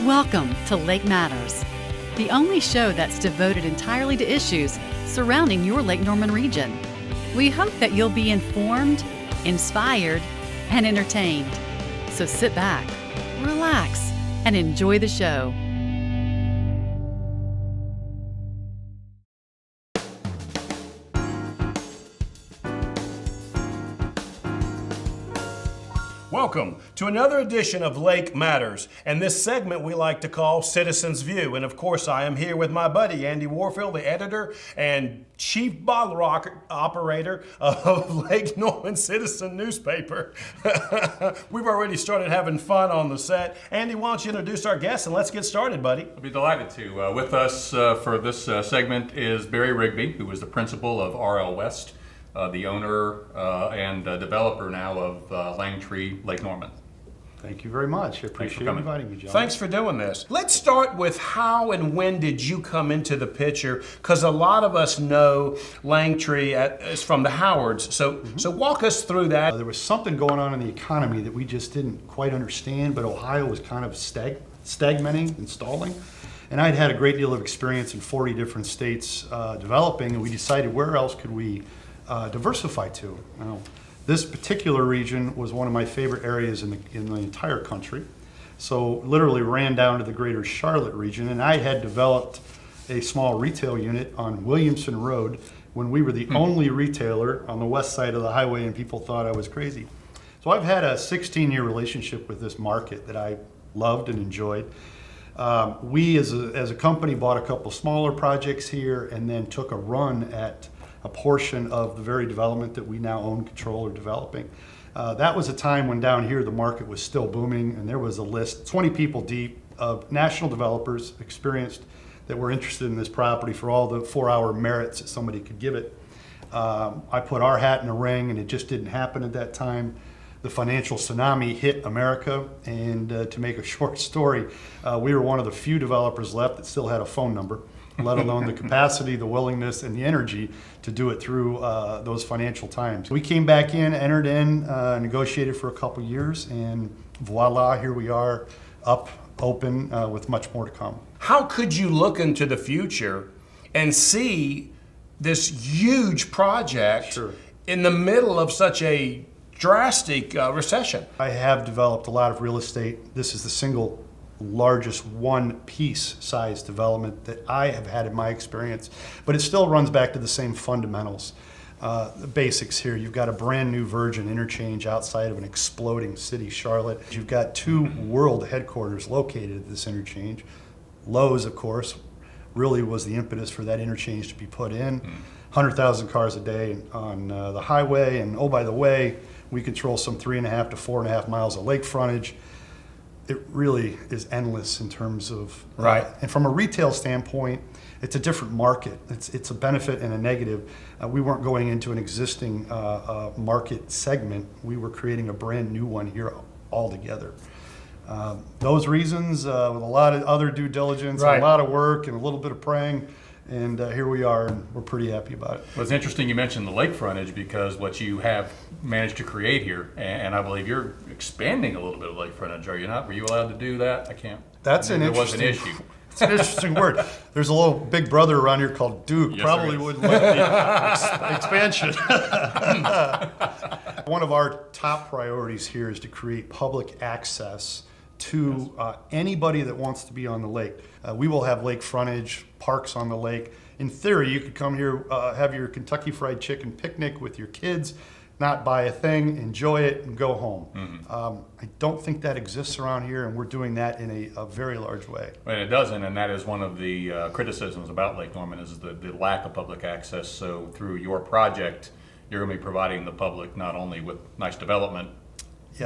Welcome to Lake Matters, the only show that's devoted entirely to issues surrounding your Lake Norman region. We hope that you'll be informed, inspired, and entertained. So sit back, relax, and enjoy the show. Welcome to another edition of Lake Matters, and this segment we like to call Citizens View. And of course, I am here with my buddy Andy Warfield, the editor and chief bottle operator of Lake Norman Citizen newspaper. We've already started having fun on the set. Andy, why don't you introduce our guests and let's get started, buddy. I'll be delighted to. With us for this segment is Barry Rigby, who is the principal of RL West. The owner and developer now of Langtree Lake Norman. Thank you very much. I appreciate inviting me, John. Thanks for doing this. Let's start with how and when did you come into the picture? Because a lot of us know Langtree is from the Howards. So walk us through that. There was something going on in the economy that we just didn't quite understand, but Ohio was kind of stagnating and stalling. And I'd had a great deal of experience in 40 different states developing, and we decided where else could we diversify to. Now, this particular region was one of my favorite areas in the entire country. So literally ran down to the greater Charlotte region, and I had developed a small retail unit on Williamson Road when we were the only retailer on the west side of the highway, and people thought I was crazy. So I've had a 16-year relationship with this market that I loved and enjoyed. We as a company bought a couple smaller projects here and then took a run at a portion of the very development that we now own, control, or developing. That was a time when down here the market was still booming, and there was a list, 20 people deep, of national developers, experienced, that were interested in this property for all the 4-hour merits that somebody could give it. I put our hat in the ring, and it just didn't happen at that time. The financial tsunami hit America, and to make a short story, we were one of the few developers left that still had a phone number, let alone the capacity, the willingness, and the energy to do it through those financial times. We came back in, entered in, negotiated for a couple years, and voila, here we are, up, open, with much more to come. How could you look into the future and see this huge project in the middle of such a drastic recession? I have developed a lot of real estate. This is the single largest one-piece size development that I have had in my experience, but it still runs back to the same fundamentals. The basics here, you've got a brand new Virgin interchange outside of an exploding city, Charlotte. You've got 2 world headquarters located at this interchange. Lowe's, of course, really was the impetus for that interchange to be put in. 100,000 cars a day on the highway, and oh, by the way, we control some 3.5 to 4.5 miles of lake frontage. It really is endless in terms of, and from a retail standpoint, it's a different market. It's a benefit and a negative. We weren't going into an existing market segment. We were creating a brand new one here altogether. Those reasons, with a lot of other due diligence, a lot of work, and a little bit of praying, and here we are, and we're pretty happy about it. Well, it's interesting you mentioned the lake frontage, because what you have managed to create here, and I believe you're expanding a little bit of lake frontage, are you not? Were you allowed to do that? I can't. That's an interesting issue. It's an interesting word. There's a little big brother around here called Duke. Yes, probably wouldn't like the expansion. One of our top priorities here is to create public access to anybody that wants to be on the lake. We will have lake frontage, parks on the lake. In theory, you could come here, have your Kentucky Fried Chicken picnic with your kids, not buy a thing, enjoy it, and go home. I don't think that exists around here, and we're doing that in a very large way. And it doesn't, and that is one of the criticisms about Lake Norman, is the lack of public access. So through your project, you're going to be providing the public not only with nice development,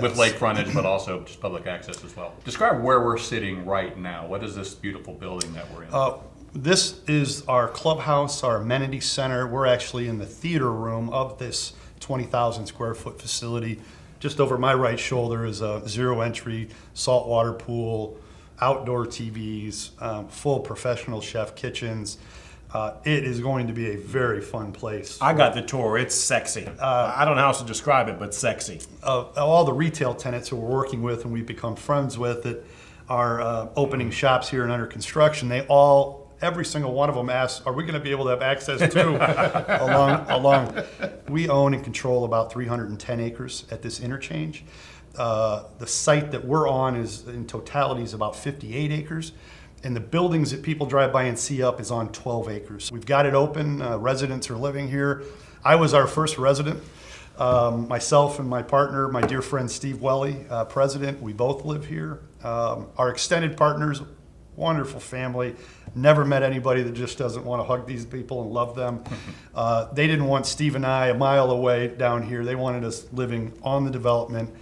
with lake frontage, but also just public access as well. Describe where we're sitting right now. What is this beautiful building that we're in? This is our clubhouse, our amenity center. We're actually in the theater room of this 20,000 square foot facility. Just over my right shoulder is a zero entry saltwater pool, outdoor TVs, full professional chef kitchens. It is going to be a very fun place. I got the tour. It's sexy. I don't know how else to describe it, but sexy. All the retail tenants who we're working with and we've become friends with that are opening shops here and under construction, every single one of them asks, are we going to be able to have access to along? We own and control about 310 acres at this interchange. The site that we're on is in totality is about 58 acres. And the buildings that people drive by and see up is on 12 acres. We've got it open. Residents are living here. I was our first resident. Myself and my partner, my dear friend Steve Welly, president, we both live here. Our extended partners, wonderful family. Never met anybody that just doesn't want to hug these people and love them. They didn't want Steve and I a mile away down here. They wanted us living on the development.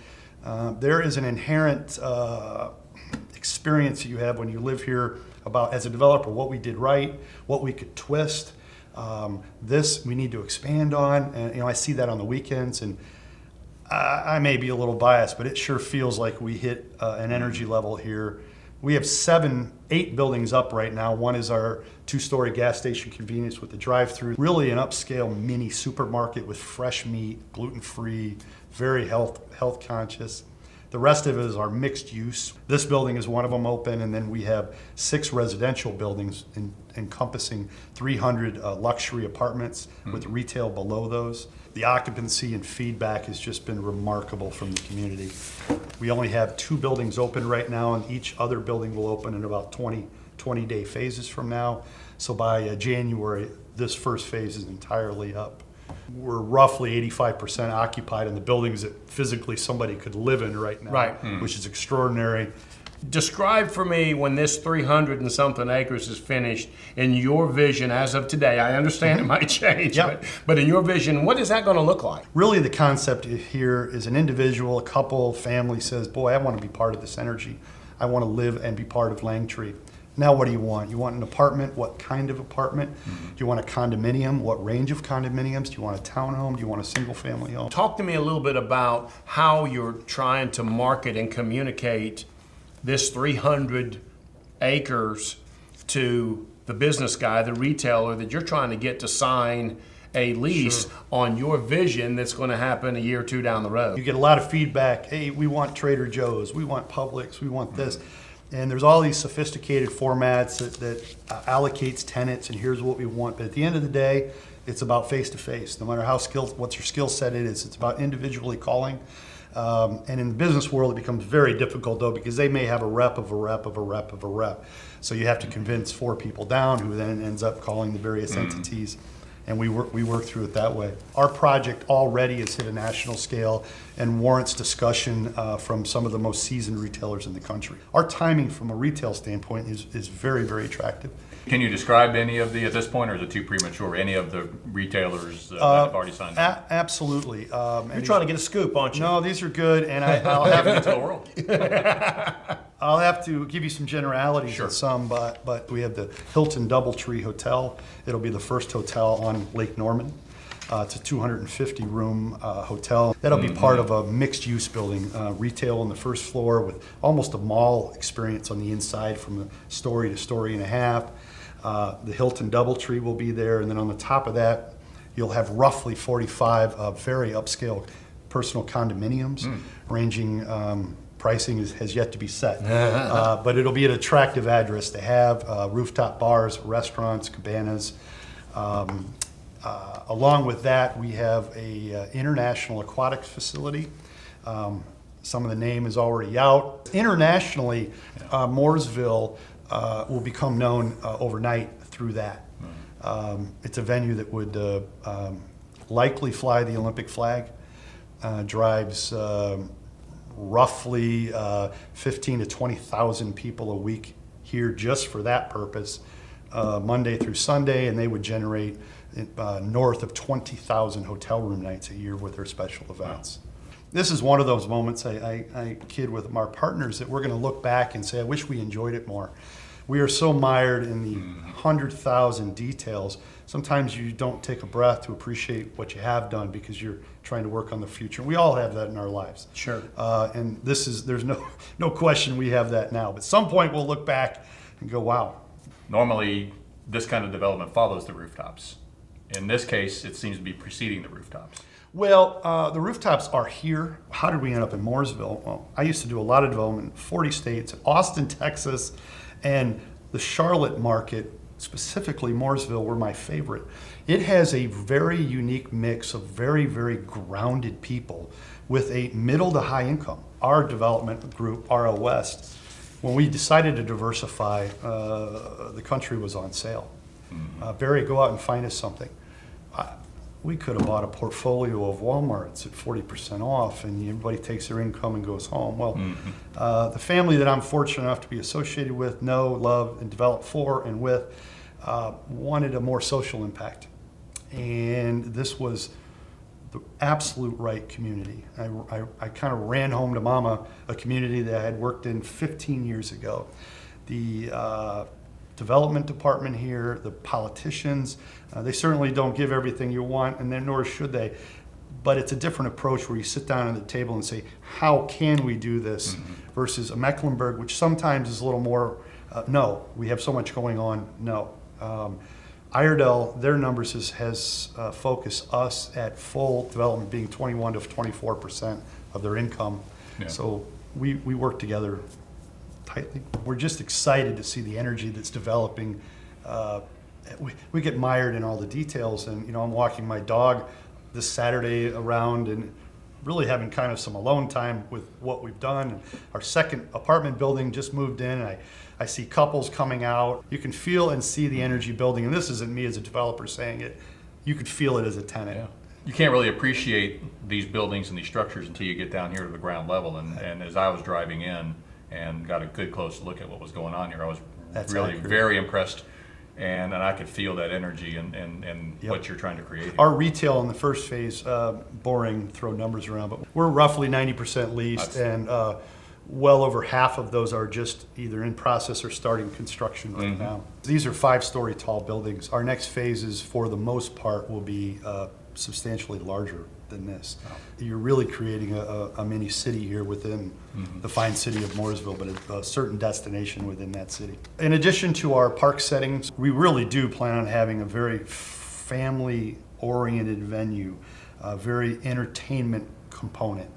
There is an inherent experience that you have when you live here about, as a developer, what we did right, what we could twist. This we need to expand on, and I see that on the weekends, and I may be a little biased, but it sure feels like we hit an energy level here. We have 8 buildings up right now. One is our 2-story gas station convenience with the drive-through. Really an upscale mini supermarket with fresh meat, gluten-free, very health conscious. The rest of it is our mixed use. This building is one of them open, and then we have 6 residential buildings encompassing 300 luxury apartments with retail below those. The occupancy and feedback has just been remarkable from the community. We only have 2 buildings open right now, and each other building will open in about 20-day phases from now. So by January, this first phase is entirely up. We're roughly 85% occupied in the buildings that physically somebody could live in right now, which is extraordinary. Describe for me, when this 300 and something acres is finished, in your vision as of today. I understand it might change, but in your vision, what is that going to look like? Really, the concept here is an individual, a couple, family says, boy, I want to be part of this energy. I want to live and be part of Langtree. Now what do you want? You want an apartment? What kind of apartment? Do you want a condominium? What range of condominiums? Do you want a townhome? Do you want a single family home? Talk to me a little bit about how you're trying to market and communicate this 300 acres to the business guy, the retailer that you're trying to get to sign a lease on your vision that's going to happen a year or 2 down the road. You get a lot of feedback. Hey, we want Trader Joe's, we want Publix, we want this. And there's all these sophisticated formats that allocates tenants, and here's what we want. But at the end of the day, it's about face-to-face. No matter what your skill set is, it's about individually calling. And in the business world, it becomes very difficult, though, because they may have a rep of a rep of a rep of a rep. So you have to convince 4 people down, who then ends up calling the various entities. And we work through it that way. Our project already has hit a national scale and warrants discussion from some of the most seasoned retailers in the country. Our timing from a retail standpoint is very, very attractive. Can you describe any of at this point, or is it too premature, any of the retailers that have already signed up? Absolutely. You're trying to get a scoop, aren't you? No, these are good, and I'll have to the world. I'll have to give you some generalities on some, but we have the Hilton DoubleTree Hotel. It'll be the first hotel on Lake Norman. It's a 250-room hotel. That'll be part of a mixed-use building, retail on the first floor with almost a mall experience on the inside from a story to story and a half. The Hilton DoubleTree will be there, and then on the top of that, you'll have roughly 45 very upscale personal condominiums, ranging. Pricing has yet to be set, but it'll be an attractive address to have. Rooftop bars, restaurants, cabanas. Along with that, we have a international aquatics facility. Some of the name is already out. Internationally, Mooresville will become known overnight through that. It's a venue that would likely fly the Olympic flag, drives roughly 15 to 20,000 people a week here just for that purpose, Monday through Sunday, and they would generate north of 20,000 hotel room nights a year with their special events. This is one of those moments I kid with our partners that we're going to look back and say, I wish we enjoyed it more. We are so mired in the 100,000 details. Sometimes you don't take a breath to appreciate what you have done because you're trying to work on the future. We all have that in our lives. Sure. And there's no question we have that now. But at some point we'll look back and go, wow. Normally, this kind of development follows the rooftops. In this case, it seems to be preceding the rooftops. Well, the rooftops are here. How did we end up in Mooresville? Well, I used to do a lot of development in 40 states, Austin, Texas, and the Charlotte market, specifically Mooresville, were my favorite. It has a very unique mix of very, very grounded people with a middle to high income. Our development group, RO West, when we decided to diversify, the country was on sale. Barry, go out and find us something. We could have bought a portfolio of Walmarts at 40% off, and everybody takes their income and goes home. Well, the family that I'm fortunate enough to be associated with, know, love, and develop for and with, wanted a more social impact. And this was the absolute right community. I kind of ran home to mama a community that I had worked in 15 years ago. The development department here, the politicians, they certainly don't give everything you want, and then nor should they. But it's a different approach where you sit down at the table and say, how can we do this? Versus a Mecklenburg, which sometimes is a little more, no, we have so much going on, no. Iredell, their numbers has focused us at full development being 21 to 24% of their income. Yeah. So we work together tightly. We're just excited to see the energy that's developing. We get mired in all the details, and I'm walking my dog this Saturday around and really having kind of some alone time with what we've done. Our second apartment building just moved in, and I see couples coming out. You can feel and see the energy building, and this isn't me as a developer saying it. You could feel it as a tenant. Yeah. You can't really appreciate these buildings and these structures until you get down here to the ground level. And as I was driving in and got a good close look at what was going on here, I was really very impressed. And I could feel that energy and Yep. what you're trying to create here. Our retail in the first phase, boring, throw numbers around, but we're roughly 90% leased, and well over half of those are just either in process or starting construction right now. These are 5-story tall buildings. Our next phases, for the most part, will be substantially larger than this. You're really creating a mini city here within the fine city of Mooresville, but a certain destination within that city. In addition to our park settings, we really do plan on having a very family-oriented venue, a very entertainment component.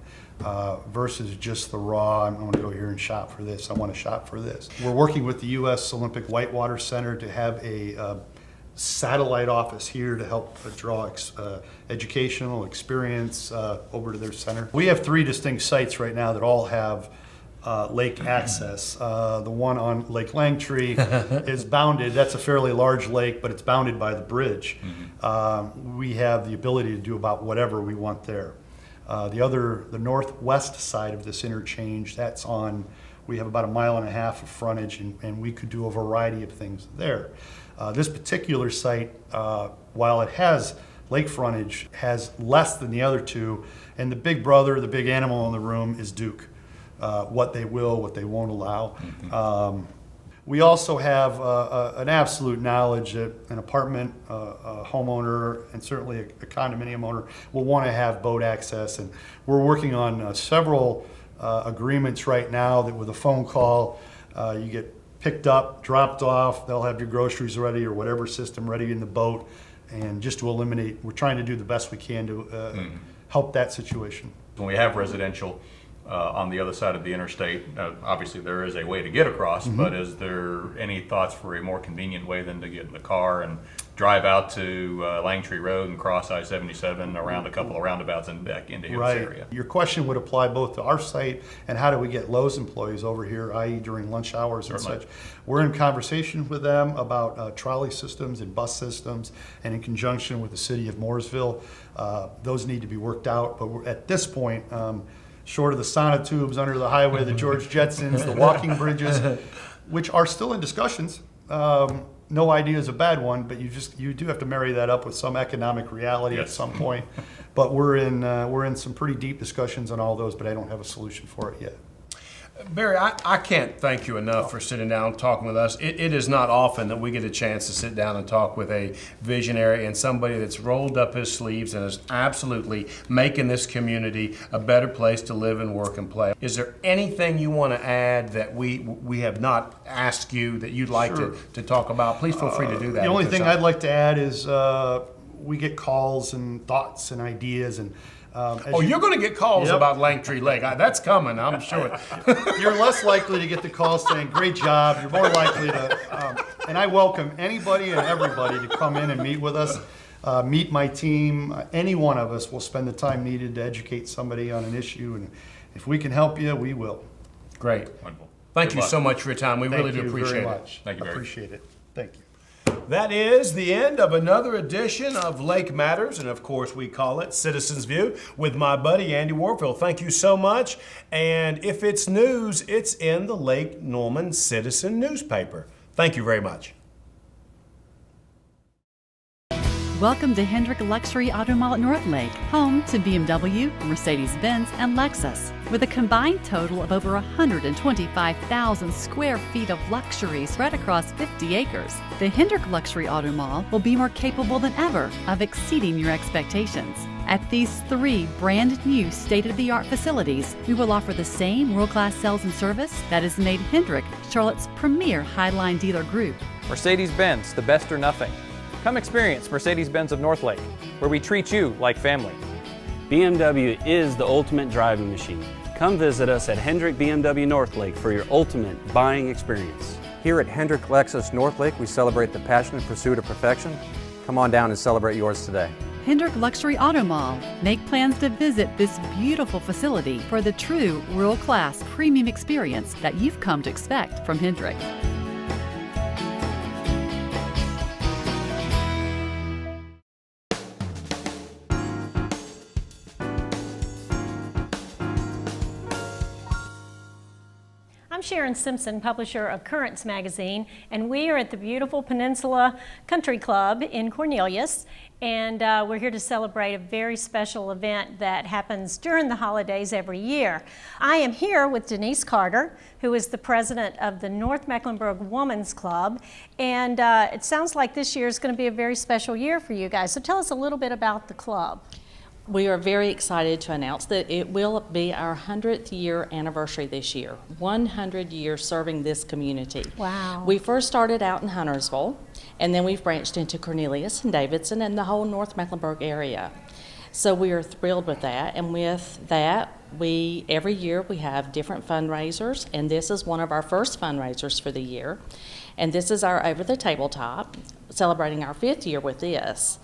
Versus just the raw, I'm going to go here and shop for this, I want to shop for this. We're working with the U.S. Olympic Whitewater Center to have a satellite office here to help draw educational experience over to their center. We have 3 distinct sites right now that all have lake access. The one on Lake Langtree is bounded. That's a fairly large lake, but it's bounded by the bridge. We have the ability to do about whatever we want there. The northwest side of this interchange, we have about 1.5 miles of frontage, and we could do a variety of things there. This particular site, while it has lake frontage, has less than the other 2, and the big brother, the big animal in the room is Duke. What they will, what they won't allow. We also have an absolute knowledge that an apartment homeowner and certainly a condominium owner will want to have boat access, and we're working on several agreements right now that with a phone call you get picked up, dropped off, they'll have your groceries ready or whatever system ready in the boat, and just to eliminate, we're trying to do the best we can to help that situation. When we have residential on the other side of the interstate, obviously there is a way to get across, but is there any thoughts for a more convenient way than to get in the car and drive out to Langtree Road and cross I-77 around a couple of roundabouts and back into Hills area? Your question would apply both to our site and how do we get Lowe's employees over here, i.e. during lunch hours and such. We're in conversation with them about trolley systems and bus systems, and in conjunction with the city of Mooresville, those need to be worked out. But we're, at this point, short of the sonotubes under the highway, the George Jetsons, the walking bridges, which are still in discussions. No idea is a bad one, but you do have to marry that up with some economic reality at some point. But we're in some pretty deep discussions on all those, but I don't have a solution for it yet. Barry, I can't thank you enough for sitting down and talking with us. It is not often that we get a chance to sit down and talk with a visionary and somebody that's rolled up his sleeves and is absolutely making this community a better place to live and work and play. Is there anything you want to add that we have not asked you that you'd like to talk about? Please feel free to do that. The only thing I'd like to add is we get calls and thoughts and ideas and. You're going to get calls Yep. about Langtree Lake. That's coming, I'm sure. You're less likely to get the call saying, great job. You're more likely to, and I welcome anybody and everybody to come in and meet with us, meet my team. Any one of us will spend the time needed to educate somebody on an issue, and if we can help you, we will. Great. Wonderful. Thank Good you luck. so much for your time. We really do appreciate very it. much. Thank you, Barry. Appreciate it. Thank you. That is the end of another edition of Lake Matters, and of course we call it Citizens View with my buddy Andy Warfield. Thank you so much. And if it's news, it's in the Lake Norman Citizen newspaper. Thank you very much. Welcome to Hendrick Luxury Auto Mall at Northlake, home to BMW, Mercedes-Benz, and Lexus. With a combined total of over 125,000 square feet of luxury spread across 50 acres, the Hendrick Luxury Auto Mall will be more capable than ever of exceeding your expectations. At these 3 brand new state-of-the-art facilities, we will offer the same world-class sales and service that has made Hendrick Charlotte's premier highline dealer group. Mercedes-Benz, the best or nothing. Come experience Mercedes-Benz of Northlake, where we treat you like family. BMW is the ultimate driving machine. Come visit us at Hendrick BMW Northlake for your ultimate buying experience. Here at Hendrick Lexus Northlake, we celebrate the passionate pursuit of perfection. Come on down and celebrate yours today. Hendrick Luxury Auto Mall. Make plans to visit this beautiful facility for the true world-class premium experience that you've come to expect from Hendrick. I'm Sharon Simpson, publisher of Currents magazine, and we are at the beautiful Peninsula Country Club in Cornelius, and we're here to celebrate a very special event that happens during the holidays every year. I am here with Denise Carter, who is the president of the North Mecklenburg Women's Club, and it sounds like this year is going to be a very special year for you guys. So tell us a little bit about the club. We are very excited to announce that it will be our 100th year anniversary this year. 100 years serving this community. Wow. We first started out in Huntersville, and then we've branched into Cornelius and Davidson and the whole North Mecklenburg area. So we are thrilled with that, and with that, every year we have different fundraisers, and this is one of our first fundraisers for the year. And this is our Over the Tabletop, celebrating our 5th year with this.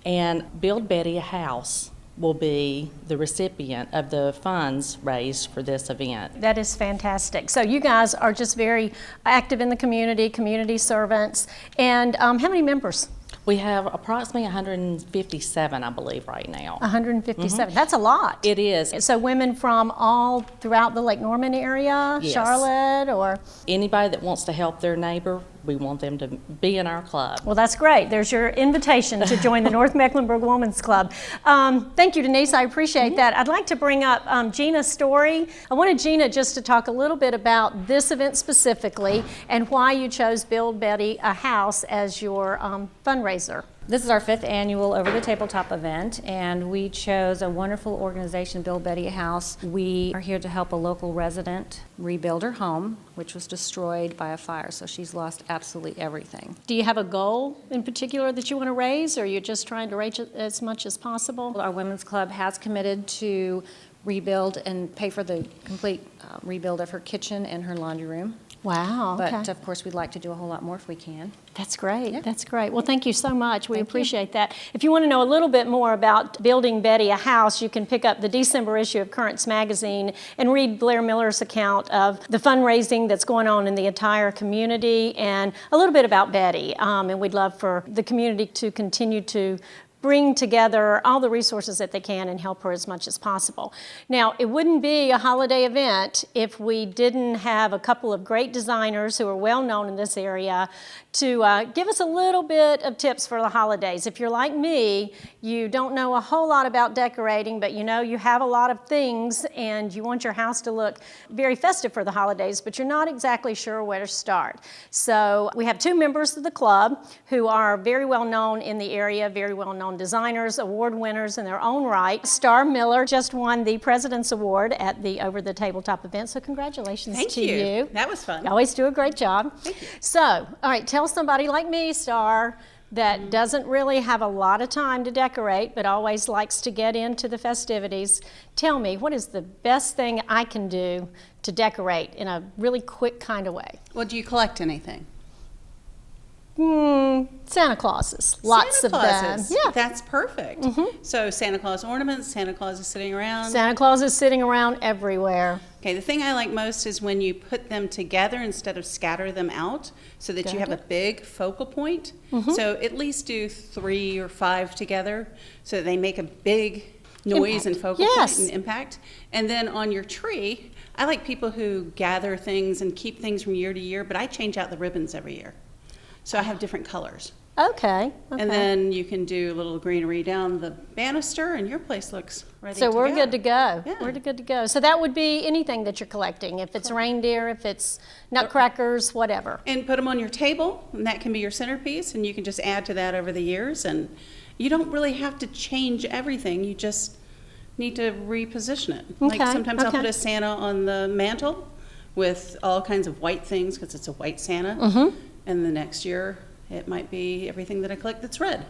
And Build Betty a House will be the recipient of the funds raised for this event. That is fantastic. So you guys are just very active in the community servants. And how many members? We have approximately 157, I believe, right now. 157. That's a lot. It is. So women from all throughout the Lake Norman area, Yes. Charlotte, or? Anybody that wants to help their neighbor, we want them to be in our club. Well, that's great. There's your invitation to join the North Mecklenburg Women's Club. Thank you, Denise. I appreciate that. I'd like to bring up Gina Story. I wanted Gina just to talk a little bit about this event specifically and why you chose Build Betty a House as your fundraiser. This is our 5th annual Over the Tabletop event, and we chose a wonderful organization, Build Betty a House. We are here to help a local resident rebuild her home, which was destroyed by a fire, so she's lost absolutely everything. Do you have a goal in particular that you want to raise, or are you just trying to raise it as much as possible? Our women's club has committed to rebuild and pay for the complete rebuild of her kitchen and her laundry room. Wow, okay. But of course, we'd like to do a whole lot more if we can. That's great. That's great. Well, thank you so much. We appreciate that. If you want to know a little bit more about Building Betty a House, you can pick up the December issue of Currents magazine and read Blair Miller's account of the fundraising that's going on in the entire community and a little bit about Betty. And we'd love for the community to continue to bring together all the resources that they can and help her as much as possible. Now, it wouldn't be a holiday event if we didn't have a couple of great designers who are well known in this area to give us a little bit of tips for the holidays. If you're like me, you don't know a whole lot about decorating, but you know you have a lot of things and you want your house to look very festive for the holidays, but you're not exactly sure where to start. So we have 2 members of the club who are very well known in the area, very well known designers, award winners in their own right. Star Miller just won the President's Award at the Over the Tabletop event, so congratulations to you. That was fun. You always do a great job. Thank you. So, all right, tell somebody like me, Star, that doesn't really have a lot of time to decorate, but always likes to get into the festivities, tell me, what is the best thing I can do to decorate in a really quick kind of way? Well, do you collect anything? Santa Clauses, lots Santa of them. Clauses. Yeah. That's perfect. So Santa Claus ornaments, Santa Claus is sitting around. Santa Claus is sitting around everywhere. Okay, the thing I like most is when you put them together instead of scatter them out so that you have a big focal point. So at least do 3 or 5 together so that they make a big noise and focal point and impact. And then on your tree, I like people who gather things and keep things from year to year, but I change out the ribbons every year. So I have different colors. Okay. And then you can do a little greenery down the banister, and your place looks ready So to we're go. good to go. Yeah. We're good to go. So that would be anything that you're collecting, if it's reindeer, if it's nutcrackers, whatever. And put them on your table, and that can be your centerpiece, and you can just add to that over the years. And you don't really have to change everything. You just need to reposition it. Like sometimes I'll put a Santa on the mantle with all kinds of white things because it's a white Santa. And the next year, it might be everything that I collect that's red.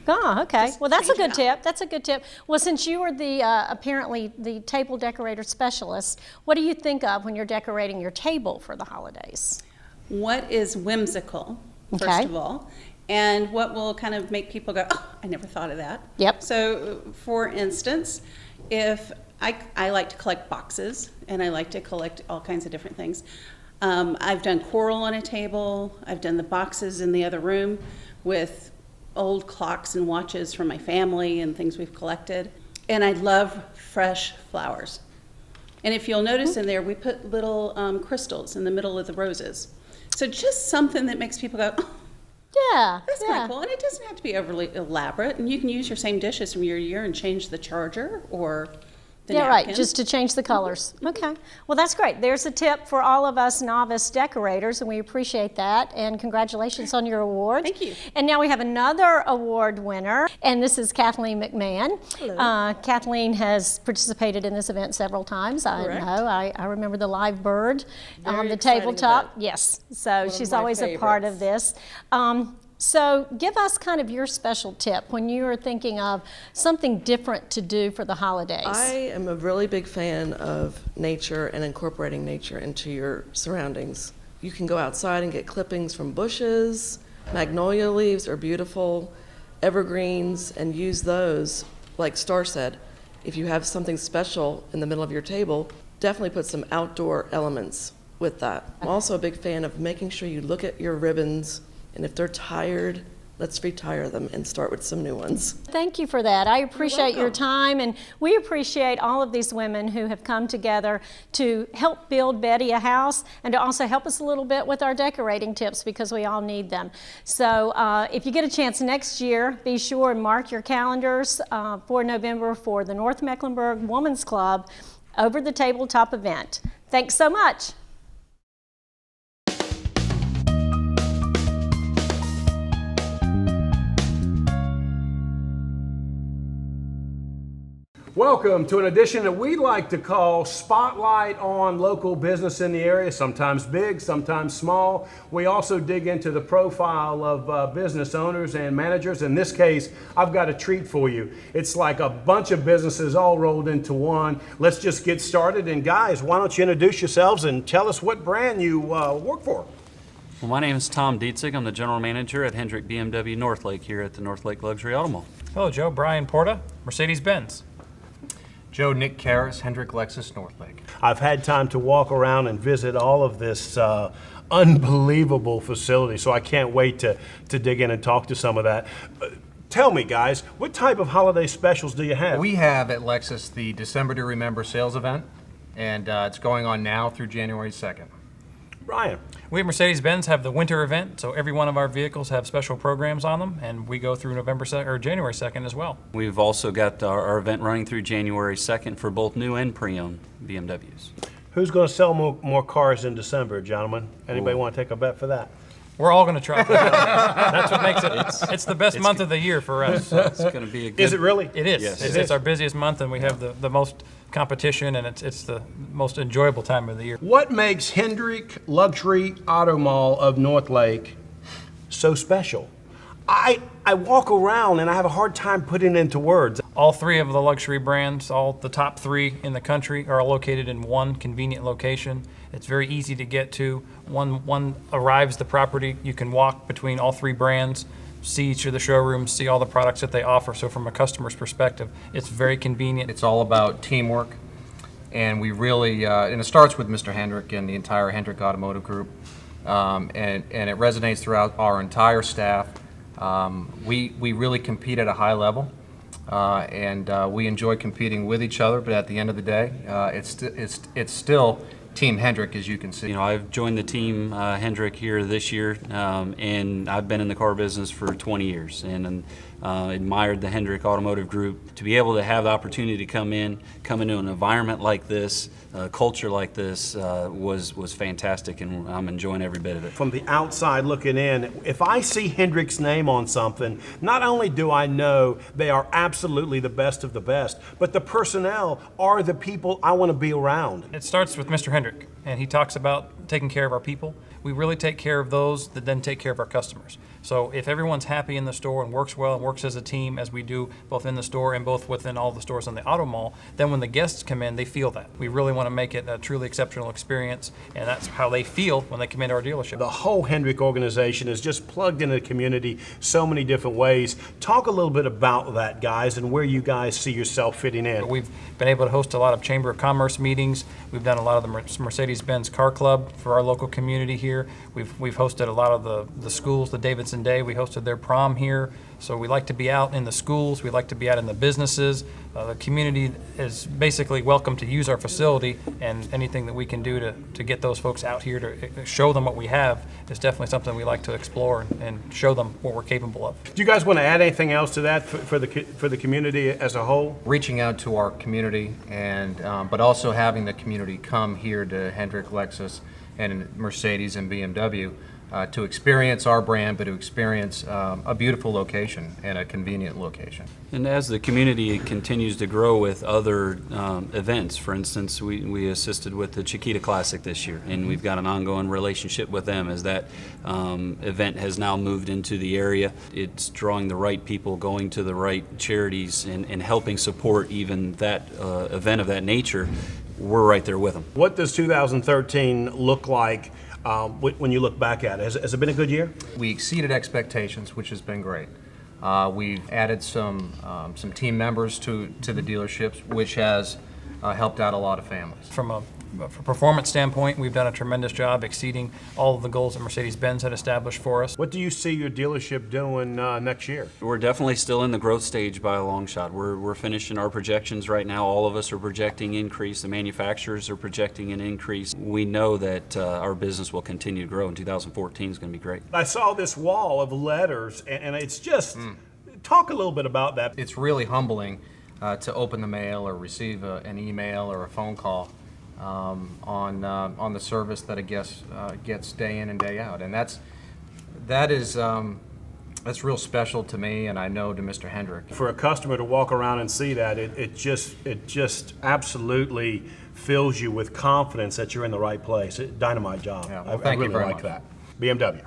Oh, okay. Just Well, that's a change it good out. tip. That's a good tip. Well, since you are the apparently the table decorator specialist, what do you think of when you're decorating your table for the holidays? What is whimsical, first of all, and what will kind of make people go, oh, I never thought of that. Yep. So, for instance, if I like to collect boxes, and I like to collect all kinds of different things. I've done coral on a table. I've done the boxes in the other room with old clocks and watches from my family and things we've collected. And I love fresh flowers. And if you'll notice in there, we put little crystals in the middle of the roses. So just something that makes people go, oh, Yeah. that's kind of cool. And it doesn't have to be overly elaborate. And you can use your same dishes from year to year and change the charger or the napkin. Just to change the colors. Okay. Well, that's great. There's a tip for all of us novice decorators, and we appreciate that. And congratulations on your award. Thank you. And now we have another award winner, and this is Kathleen McMahon. Hello. Kathleen has participated in this event several times. I Correct. know. I remember the live bird on Very the exciting tabletop. event. Yes. So of she's my always a part of favorites. this. So give us kind of your special tip when you are thinking of something different to do for the holidays. I am a really big fan of nature and incorporating nature into your surroundings. You can go outside and get clippings from bushes. Magnolia leaves are beautiful, evergreens, and use those. Like Star said, if you have something special in the middle of your table, definitely put some outdoor elements with that. I'm also a big fan of making sure you look at your ribbons, and if they're tired, let's retire them and start with some new ones. Thank you for that. I appreciate your time, and we appreciate all of these women who have come together to help build Betty a house and to also help us a little bit with our decorating tips because we all need them. So if you get a chance next year, be sure and mark your calendars for November for the North Mecklenburg Women's Club over the tabletop event. Thanks so much. Welcome to an edition that we like to call Spotlight on Local Business in the Area, sometimes big, sometimes small. We also dig into the profile of business owners and managers. In this case, I've got a treat for you. It's like a bunch of businesses all rolled into one. Let's just get started. And guys, why don't you introduce yourselves and tell us what brand you work for? Well, my name is Tom Dietzig. I'm the general manager at Hendrick BMW Northlake here at the Northlake Luxury Auto Mall. Hello, Joe. Brian Porta, Mercedes-Benz. Joe, Nick Karras, Hendrick Lexus Northlake. I've had time to walk around and visit all of this unbelievable facility, so I can't wait to dig in and talk to some of that. Tell me, guys, what type of holiday specials do you have? We have at Lexus the December to Remember sales event, and it's going on now through January 2nd. Brian. We at Mercedes-Benz have the winter event, so every one of our vehicles have special programs on them, and we go through January 2nd as well. We've also got our event running through January 2nd for both new and pre-owned BMWs. Who's going to sell more cars in December, gentlemen? Anybody want to take a bet for that? We're all going to try. That's what makes it. It's the best month of the year for us. It's going to be a good. Is it really? It is. Yes. It's our busiest month, and we have the most competition, and it's the most enjoyable time of the year. What makes Hendrick Luxury Auto Mall of Northlake so special? I walk around and I have a hard time putting it into words. All three of the luxury brands, all the top three in the country, are located in one convenient location. It's very easy to get to. One arrives the property, you can walk between all three brands, see each of the showrooms, see all the products that they offer. So from a customer's perspective, it's very convenient. It's all about teamwork, and we really, and it starts with Mr. Hendrick and the entire Hendrick Automotive Group, and it resonates throughout our entire staff. We really compete at a high level, and we enjoy competing with each other, but at the end of the day, it's still Team Hendrick, as you can see. You know, I've joined the team Hendrick here this year, and I've been in the car business for 20 years, and admired the Hendrick Automotive Group. To be able to have the opportunity to come into an environment like this, culture like this, was fantastic, and I'm enjoying every bit of it. From the outside looking in, if I see Hendrick's name on something, not only do I know they are absolutely the best of the best, but the personnel are the people I want to be around. It starts with Mr. Hendrick, and he talks about taking care of our people. We really take care of those that then take care of our customers. So if everyone's happy in the store and works well and works as a team, as we do both in the store and both within all the stores on the auto mall, then when the guests come in, they feel that. We really want to make it a truly exceptional experience, and that's how they feel when they come into our dealership. The whole Hendrick organization is just plugged into the community so many different ways. Talk a little bit about that, guys, and where you guys see yourself fitting in. We've been able to host a lot of Chamber of Commerce meetings. We've done a lot of the Mercedes-Benz Car Club for our local community here. We've hosted a lot of the schools, the Davidson Day. We hosted their prom here. So we like to be out in the schools. We like to be out in the businesses. The community is basically welcome to use our facility, and anything that we can do to get those folks out here to show them what we have is definitely something we like to explore and show them what we're capable of. Do you guys want to add anything else to that for the community as a whole? Reaching out to our community, and but also having the community come here to Hendrick, Lexus, and Mercedes and BMW to experience our brand, but to experience a beautiful location and a convenient location. And as the community continues to grow with other events, for instance, we assisted with the Chiquita Classic this year, and we've got an ongoing relationship with them as that event has now moved into the area. It's drawing the right people, going to the right charities, and helping support even that event of that nature. We're right there with them. What does 2013 look like when you look back at it? Has it been a good year? We exceeded expectations, which has been great. We've added some team members to the dealerships, which has helped out a lot of families. From a performance standpoint, we've done a tremendous job exceeding all of the goals that Mercedes-Benz had established for us. What do you see your dealership doing next year? We're definitely still in the growth stage by a long shot. We're finishing our projections right now. All of us are projecting increase. The manufacturers are projecting an increase. We know that our business will continue to grow, and 2014 is going to be great. I saw this wall of letters, and it's just, talk a little bit about that. It's really humbling to open the mail or receive an email or a phone call on the service that a guest gets day in and day out, and that's real special to me, and I know to Mr. Hendrick. For a customer to walk around and see that, it just absolutely fills you with confidence that you're in the right place. Dynamite job. Yeah, well, I thank really you very like much. that. BMW.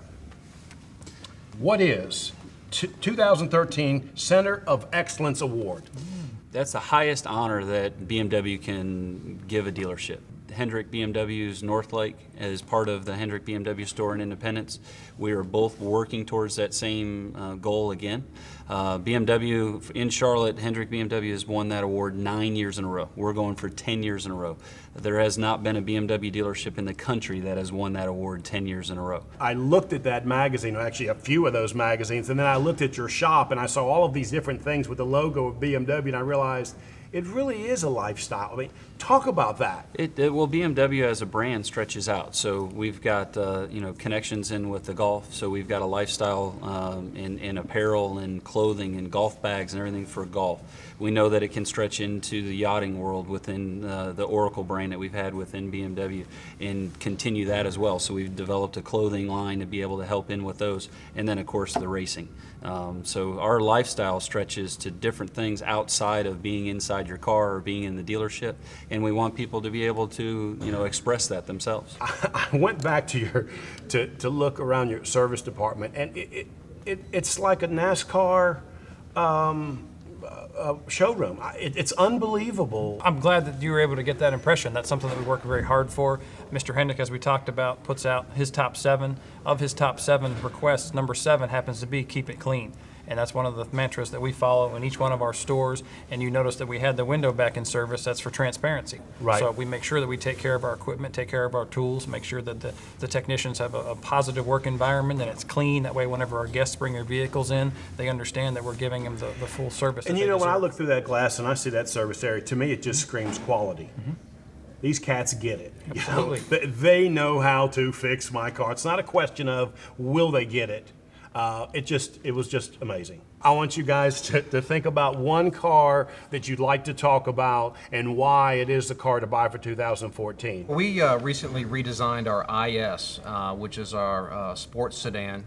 What is 2013 Center of Excellence Award? That's the highest honor that BMW can give a dealership. Hendrick BMW's Northlake is part of the Hendrick BMW store in Independence. We are both working towards that same goal again. BMW in Charlotte, Hendrick BMW has won that award 9 years in a row. We're going for 10 years in a row. There has not been a BMW dealership in the country that has won that award 10 years in a row. I looked at that magazine, or actually a few of those magazines, and then I looked at your shop and I saw all of these different things with the logo of BMW, and I realized it really is a lifestyle. I mean, talk about that. Well, BMW as a brand stretches out. So we've got connections in with the golf. So we've got a lifestyle in apparel and clothing and golf bags and everything for golf. We know that it can stretch into the yachting world within the Oracle brand that we've had within BMW, and continue that as well. So we've developed a clothing line to be able to help in with those, and then of course the racing. So our lifestyle stretches to different things outside of being inside your car or being in the dealership, and we want people to be able to express that themselves. I went back to look around your service department, and it's like a NASCAR showroom. It's unbelievable. I'm glad that you were able to get that impression. That's something that we work very hard for. Mr. Hendrick, as we talked about, puts out his top 7. Of his top 7 requests, number 7 happens to be keep it clean. And that's one of the mantras that we follow in each one of our stores. And you notice that we had the window back in service. That's for transparency. Right. So we make sure that we take care of our equipment, take care of our tools, make sure that the technicians have a positive work environment, and it's clean. That way, whenever our guests bring their vehicles in, they understand that we're giving them the full service. And that you they know, when I deserve. look through that glass and I see that service area, to me it just screams quality. These cats get it. You know? Absolutely. They know how to fix my car. It's not a question of will they get it. It was just amazing. I want you guys to think about one car that you'd like to talk about and why it is the car to buy for 2014. We recently redesigned our IS, which is our sports sedan,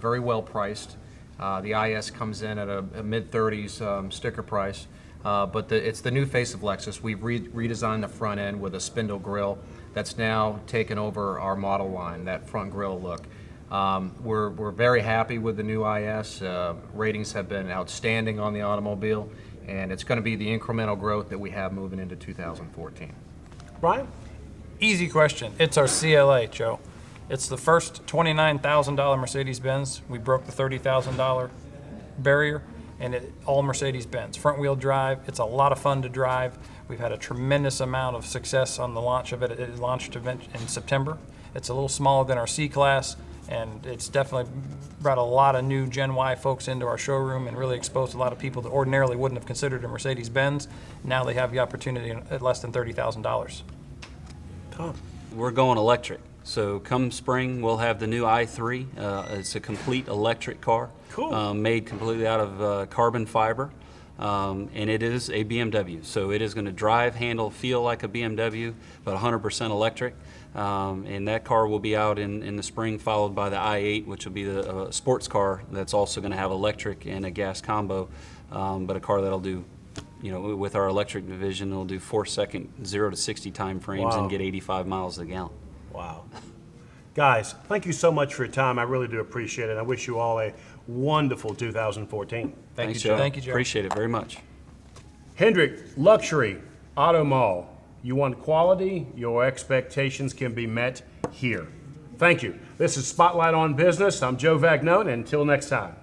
very well priced. The IS comes in at a mid-30s sticker price, but it's the new face of Lexus. We've redesigned the front end with a spindle grille that's now taken over our model line, that front grille look. We're very happy with the new IS. Ratings have been outstanding on the automobile, and it's going to be the incremental growth that we have moving into 2014. Brian? Easy question. It's our CLA, Joe. It's the first $29,000 Mercedes-Benz. We broke the $30,000 barrier, and all Mercedes-Benz. Front-wheel drive. It's a lot of fun to drive. We've had a tremendous amount of success on the launch of it. It launched in September. It's a little smaller than our C-Class, and it's definitely brought a lot of new Gen Y folks into our showroom and really exposed a lot of people that ordinarily wouldn't have considered a Mercedes-Benz. Now they have the opportunity at less than $30,000. Tom? We're going electric. So come spring, we'll have the new i3. It's a complete electric car. Cool. Made completely out of carbon fiber. And it is a BMW. So it is going to drive, handle, feel like a BMW, but 100% electric. And that car will be out in the spring, followed by the i8, which will be the sports car that's also going to have electric and a gas combo, but a car that'll do, with our electric division, it'll do 4-second 0 to 60 time frames and get 85 miles a gallon. Wow. Guys, thank you so much for your time. I really do appreciate it. I wish you all a wonderful 2014. Thanks, Joe. Thank you, Joe. Appreciate it very much. Hendrick Luxury Auto Mall. You want quality, your expectations can be met here. Thank you. This is Spotlight on Business. I'm Joe Vagnone, and until next time.